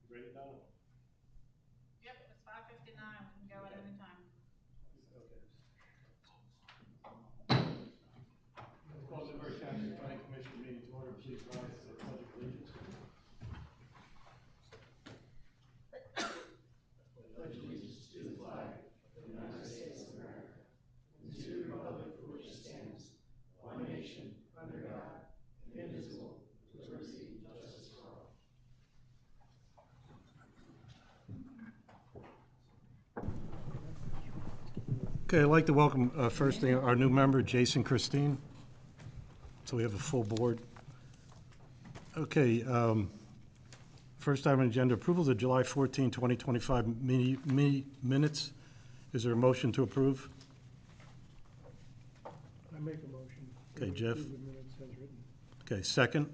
Ready, Donna? Yep, it's 5:59. We can go at any time. Okay. Call Newberry Township Planning Commission meeting to order. Please rise for the pledge of allegiance. Pledge allegiance to the flag of the United States of America and to the republic for which it stands, one nation, under God, indivisible, with liberty and justice for all. Okay, I'd like to welcome first thing our new member, Jason Christine. So we have a full board. Okay, first item on the agenda, approval of the July 14, 2025 minutes. Is there a motion to approve? I make a motion. Okay, Jeff. Approve the minutes as written. Okay, second.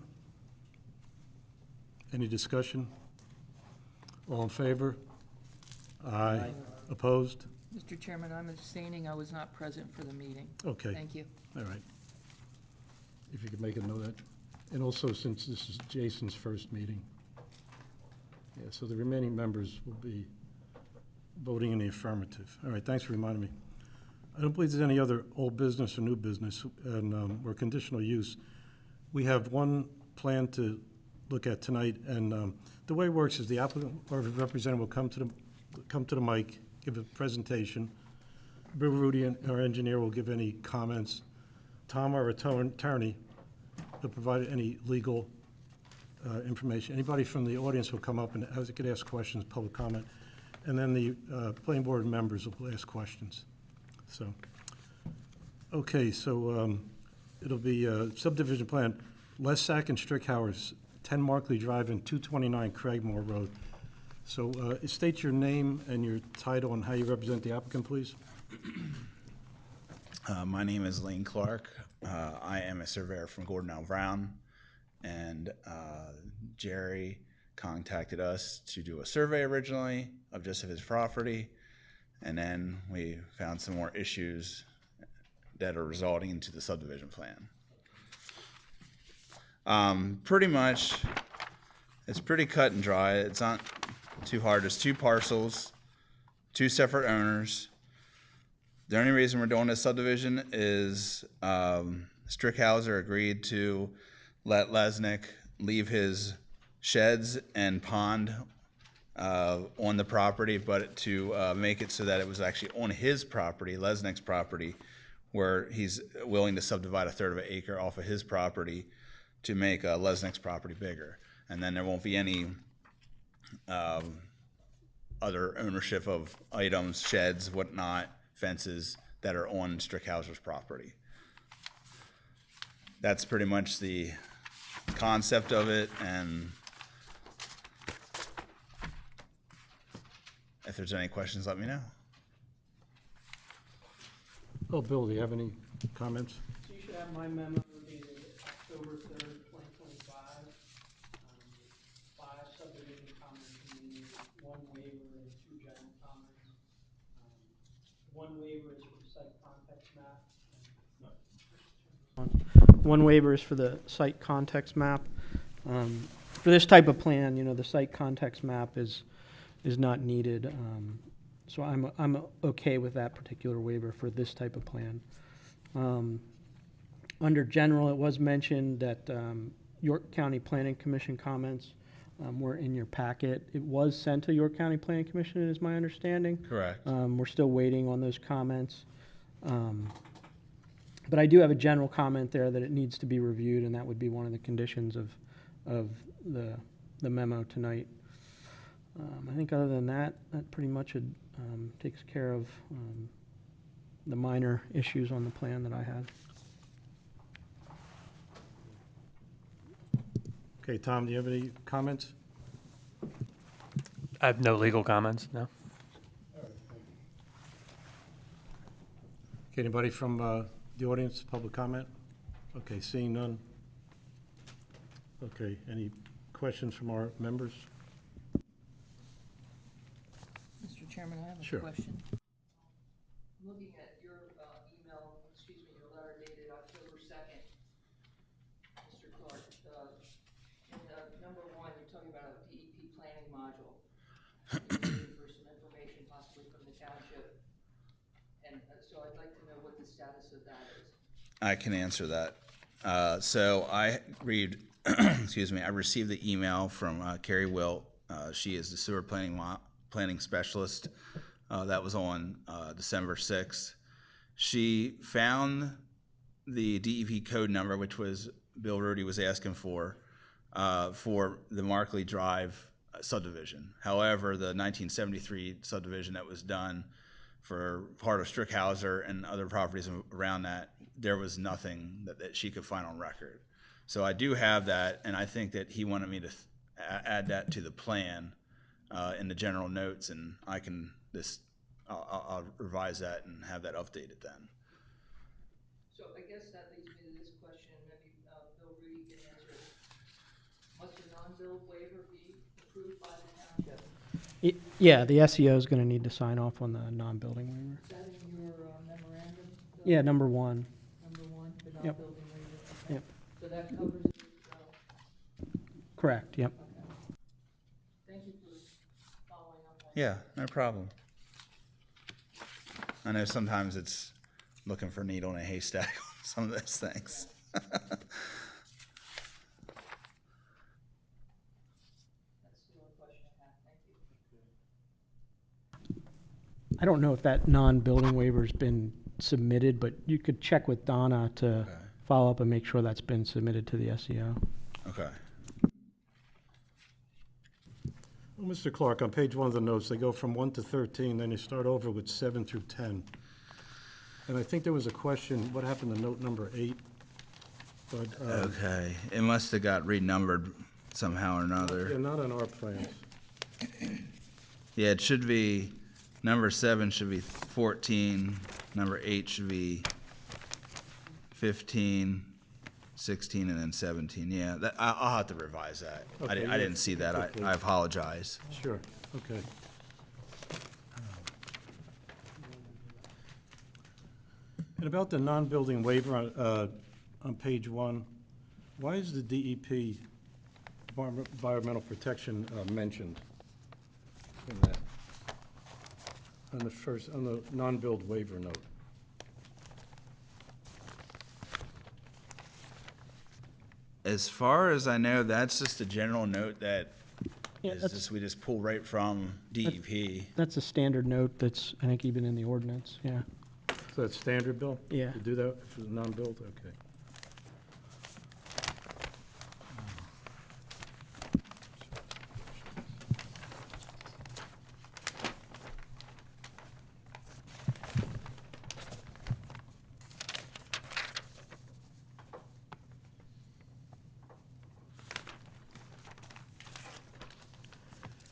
Any discussion? All in favor? Aye. Opposed? Mr. Chairman, I'm abstaining. I was not present for the meeting. Okay, Thank you. all right. If you could make a note of that. And also, since this is Jason's first meeting. Yeah, so the remaining members will be voting in the affirmative. All right, thanks for reminding me. I don't believe there's any other old business or new business, and or conditional use. We have one plan to look at tonight, and the way it works is the applicant or representative will come to the mic, give a presentation. Bill Rudy, our engineer, will give any comments. Tom, our attorney, will provide any legal information. Anybody from the audience will come up and could ask questions, public comment, and then the planning board members will ask questions. So, okay, so it'll be subdivision plan, Les Sack and Strickhowers, 10 Markley Drive and 229 Craigmore Road. So state your name and your title and how you represent the applicant, please. My name is Lane Clark. I am a surveyor from Gordon L. Brown, and Jerry contacted us to do a survey originally of just of his property, and then we found some more issues that are resulting into the subdivision plan. Pretty much, it's pretty cut and dry. It's not too hard. There's two parcels, two separate owners. The only reason we're doing this subdivision is Strickhauser agreed to let Lesnick leave his sheds and pond on the property, but to make it so that it was actually on his property, Lesnick's property, where he's willing to subdivide a third of an acre off of his property to make Lesnick's property bigger. And then there won't be any other ownership of items, sheds, whatnot, fences that are on Strickhauser's property. That's pretty much the concept of it, and if there's any questions, let me know. Oh, Bill, do you have any comments? So you should have my memo dated October 3rd, 2025. 5 subdivision comments remaining, 1 waiver and 2 general comments. One waiver is for the site context map. One waiver is for the site context map. For this type of plan, the site context map is not needed. So I'm okay with that particular waiver for this type of plan. Under general, it was mentioned that York County Planning Commission comments were in your packet. It was sent to York County Planning Commission, is my understanding. Correct. We're still waiting on those comments. But I do have a general comment there that it needs to be reviewed, and that would be one of the conditions of the memo tonight. I think other than that, that pretty much takes care of the minor issues on the plan that I had. Okay, Tom, do you have any comments? I have no legal comments, no. Okay, anybody from the audience, public comment? Okay, seeing none. Okay, any questions from our members? Mr. Chairman, I have Sure. a question. Looking at your your letter dated October 2nd, Mr. Clark, in number 1, you're talking about a DEP planning module. township. And so I'd like to know what the status of that is. I can answer that. So I read, excuse me, I received the email from Carrie Wilt. She is the sewer planning specialist. That was on December 6th. She found the DEP code number, which was Bill Rudy was asking for the Markley Drive subdivision. However, the 1973 subdivision that was done for part of Strickhauser and other properties around that, there was nothing that she could find on record. So I do have that, and I think that he wanted me to add that to the plan in the general notes, and I can I'll revise that and have that updated then. So I guess that leads me to this question, maybe Bill Rudy can answer it. Must a non-build waiver be approved by the township? Yeah, the SEO is going to need to sign off on the non-building waiver. Is that in your memorandum, Bill? Yeah, number 1. Number 1, the Yep. non-building waiver? Okay. Yep. So that covers it as well? Correct, yep. Okay. Thank you for following up on that. Yeah, no problem. I know sometimes it's looking for a needle in a haystack on some of those things. That's the only question I have. Thank you. I don't know if that non-building waiver's been submitted, but you could check with Donna to Okay. follow up and make sure that's been submitted to the SEO. Okay. Well, Mr. Clark, on page 1 of the notes, they go from 1 to 13, then you start over with 7 through 10. And I think there was a question, what happened to note number 8? But, Okay. It must have got renumbered somehow or yeah, another. not on our plans. Yeah, it should be, number 7 should be 14, number 8 should be 15, 16, and then 17. Yeah, I'll have to revise that. Okay, I didn't see that. okay, I apologize. Sure, okay. And about the non-building waiver on page 1, why is the DEP, Environmental Protection, mentioned in that? On the non-build waiver note? As far as I know, that's just a general note that Yeah, is just, we just pull right from DEP. That's a standard note that's, I think, even in the ordinance, yeah. So that's standard, Bill? Yeah. To do that for the non-build, okay.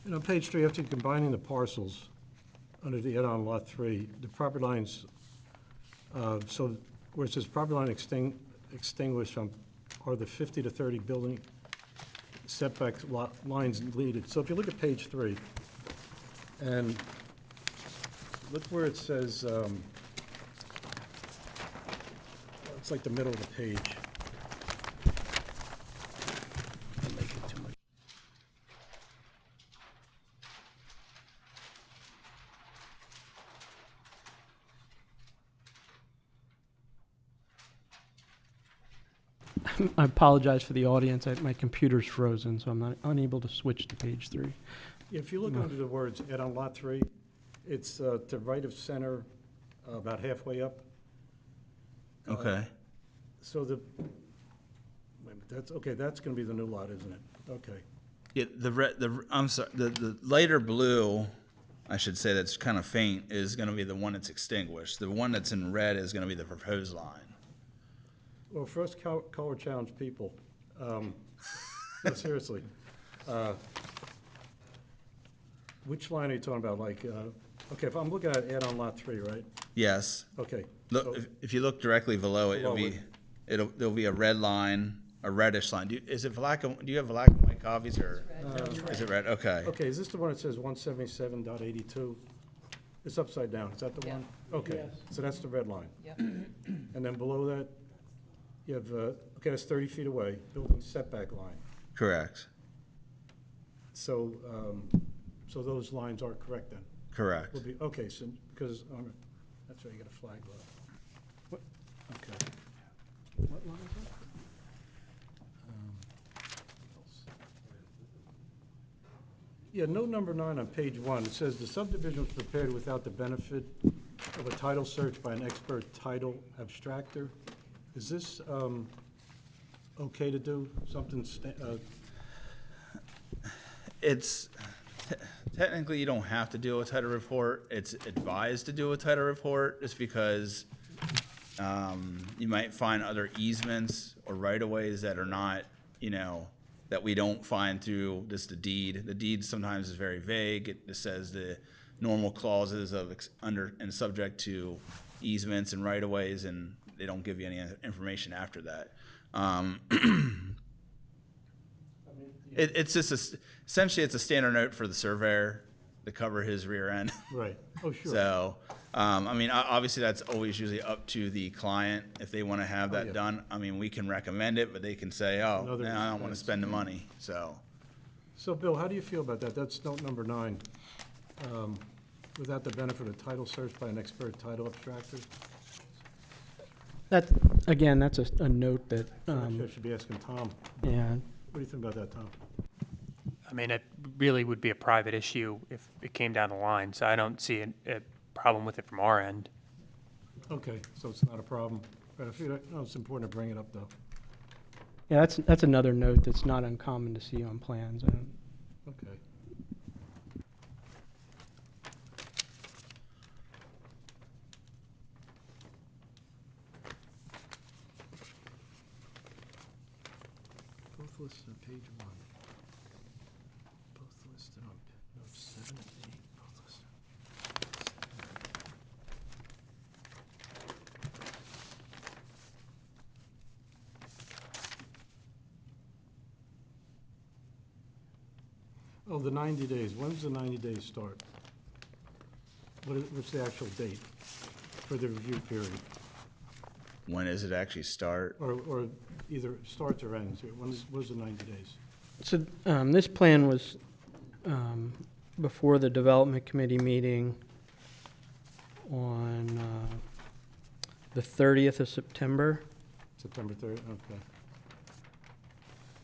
And on page 3, after combining the parcels under the add-on lot 3, the property lines, so where it says property line extinguished are the 50 to 30 building setback lines deleted. So if you look at page 3, and look where it says, it's like the middle of the page. Don't make it too much. I apologize for the audience. My computer's frozen, so I'm not unable to switch to page 3. If you look under the words add-on lot 3, it's to right of center, about halfway up. Okay. So wait a minute, that's gonna be the new lot, isn't it? Okay. Yeah, I'm sorry, the lighter blue, I should say, that's kind of faint, is gonna be the one that's extinguished. The one that's in red is gonna be the proposed line. Well, for us color challenged people, no, seriously, which line are you talking about? Like, okay, if I'm looking at add-on lot 3, right? Yes. Okay. Look, so- if you look directly below it, Below there'll be a red line, a reddish line. Do you have black and white copies, or is it red? Okay. Okay, is this the one that says 177.82? It's upside down, is that the Yeah. one? Okay, Yes. so that's the red line. Yep. And then below that, you have, okay, that's 30 feet away, building setback line. Correct. So, so those lines are correct then? Correct. will be, okay, so, because, that's right, you got a flag lot. What, okay. What line is that? Yeah, note number 9 on page 1, it says the subdivision was prepared without the benefit of a title search by an expert title abstractor. Is this okay to do, something, It's, technically you don't have to do a title report. It's advised to do a title report just because you might find other easements or right-of-ways that are not, that we don't find through just the deed. The deed sometimes is very vague. It just says the normal clauses of under and subject to easements and right-of-ways, and they don't give you any information after that. It's just essentially it's a standard note for the surveyor to cover his rear end. right, oh, sure. So, obviously that's always usually up to the client if they want to have that yeah. done. I mean, we can recommend it, but they can say, oh, Another no, I don't want to expense. spend the money, so. So, Bill, how do you feel about that? That's note number 9. Without the benefit of title search by an expert title abstractor? That's, again, that's a note that, Actually, I should be asking Tom. yeah, What do you think about that, Tom? I mean, it really would be a private issue if it came down the line, so I don't see a problem with it from our end. Okay, so it's not a problem. But I feel, it's important to bring it up, though. yeah, that's another note that's not uncommon to see on plans. Okay. Both listed on page 1. Both listed on notes 7 and 8. Both listed. Oh, the 90 days. When's the 90 days start? What's the actual date for the review period? When does it actually start? Or either starts or ends? What's the 90 days? So this plan was before the development committee meeting on the 30th of September. September 3rd? Okay.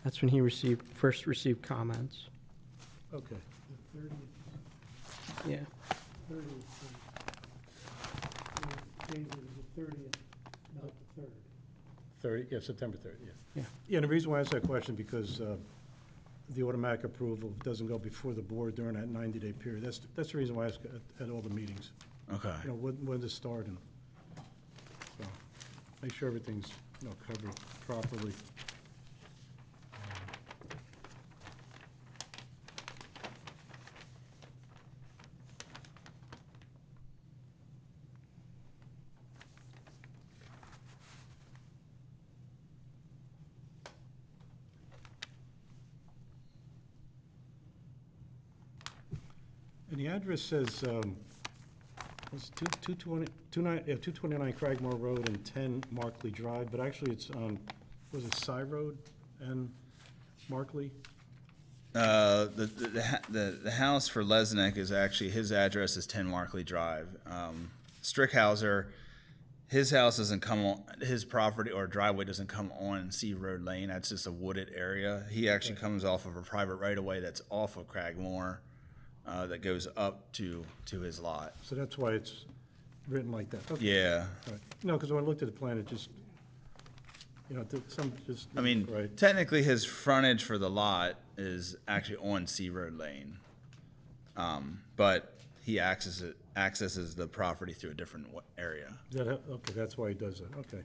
That's when he first received comments. Okay. The 30th. Yeah. 30th. Date was the 30th, not the 3rd. 30, yeah, September 3rd, yeah. Yeah. Yeah, and the reason why I asked that question, because the automatic approval doesn't go before the board during that 90-day period. That's the reason why I ask at all the meetings. Okay. When to start, and so make sure everything's, covered properly. And the address says, it's 229 Cragmore Road and 10 Markley Drive, but actually it's on, was it Cy Road and Markley? The house for Lesnick is actually, his address is 10 Markley Drive. Strickhauser, his house doesn't come on, his property or driveway doesn't come on Sea Road Lane. That's just a wooded area. He actually comes off of a private right-of-way that's off of Cragmore that goes up to his lot. So that's why it's written like that. Okay. Yeah. All right. No, because when I looked at the plan, it just, some just. I mean, right. technically his frontage for the lot is actually on Sea Road Lane. But he accesses the property through a different area. Okay, that's why he does that, okay.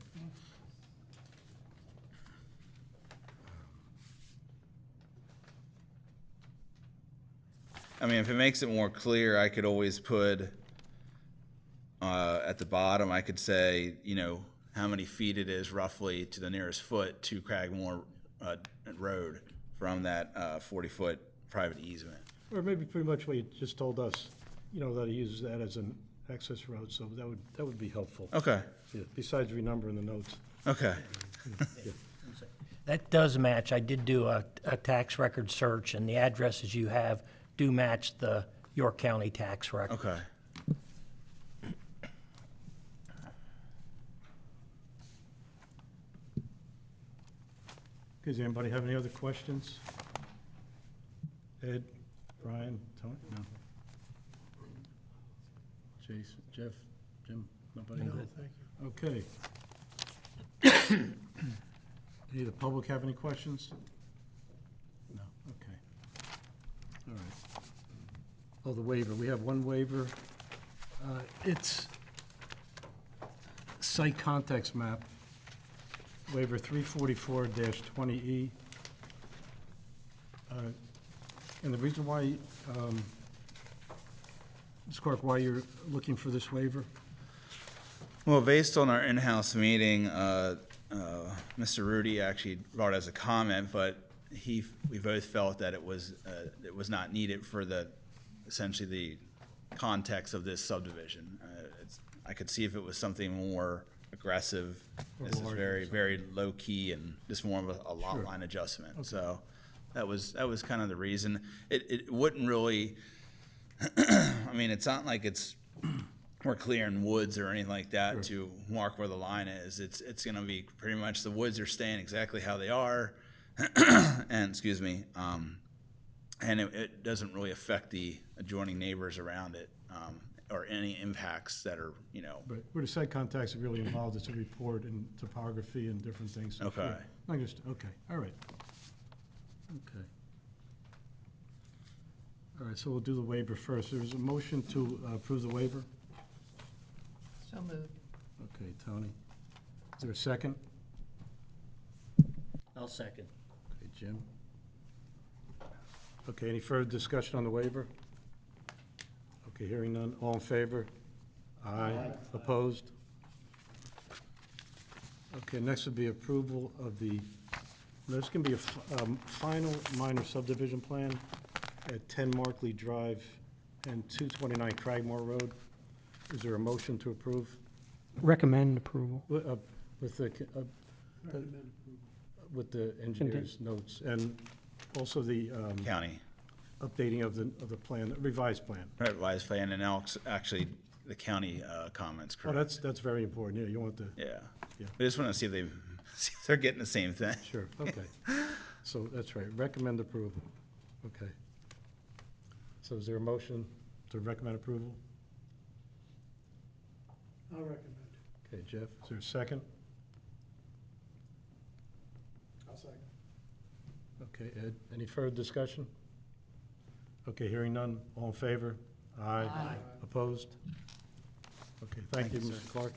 I mean, if it makes it more clear, I could always put at the bottom, I could say, how many feet it is roughly to the nearest foot to Cragmore Road from that 40-foot private easement. Or maybe pretty much what you just told us, that he uses that as an access road, so that would be helpful. Okay. Yeah, besides renumbering the notes. Okay. Yeah. That does match. I did do a tax record search, and the addresses you have do match the York County tax record. Okay. Does anybody have any other questions? Ed, Brian, Tony? No. Jason, Jeff, Jim? Nobody? No, Okay. Any of the public have any questions? No, okay. All right. Oh, the waiver, we have one waiver. It's site context map, waiver 344-20E. And the reason why, Ms. Clark, why you're looking for this waiver? Well, based on our in-house meeting, Mr. Rudy actually brought it as a comment, but we both felt that it was not needed for essentially the context of this subdivision. I could see if it was something more aggressive. This is larger very, very low key and just more of a lot Sure. line adjustment. Okay. So that was kind of the reason. It wouldn't really. I mean, it's not like we're clearing woods or anything like that to mark where the line is. It's going to be pretty much the woods are staying exactly how they are, and excuse me, and it doesn't really affect the adjoining neighbors around it, or any impacts that are, But where the site contacts are really involved, it's a report and topography and different things. So Okay. sure. I understand. Okay, all right. Okay. All right, so we'll do the waiver first. There's a motion to approve the waiver. So moved. Okay, Tony. Is there a second? I'll second. Okay, Jim. Okay, any further discussion on the waiver? Okay, hearing none. All in favor? Aye. Opposed? Okay, next would be approval of there's going to be a final minor subdivision plan at 10 Markley Drive and 229 Cragmore Road. Is there a motion to approve? Recommend approval. With the engineer's notes, and also the county updating of the plan, revised plan. revised plan, and actually the county comments. Oh, Correct. that's very important. Yeah, you want the, Yeah. Yeah. We just want to see if they're getting the same thing. sure, okay. So that's right, recommend approval. Okay. So is there a motion to recommend approval? I'll recommend. Okay, Jeff, is there a second? I'll second. Okay, Ed, any further discussion? Okay, hearing none, all in favor? Aye. Aye. Opposed? Okay, thank you, you, Mr. Clark.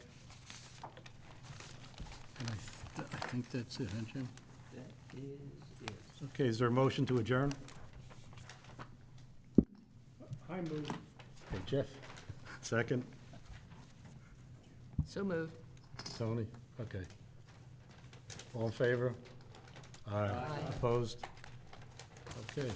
And I think that's it, huh, Jim? That is it. Okay, is there a motion to adjourn? I move. Okay, Jeff, second. So moved. Tony? Okay. All in favor? Aye. Aye. Opposed? Okay.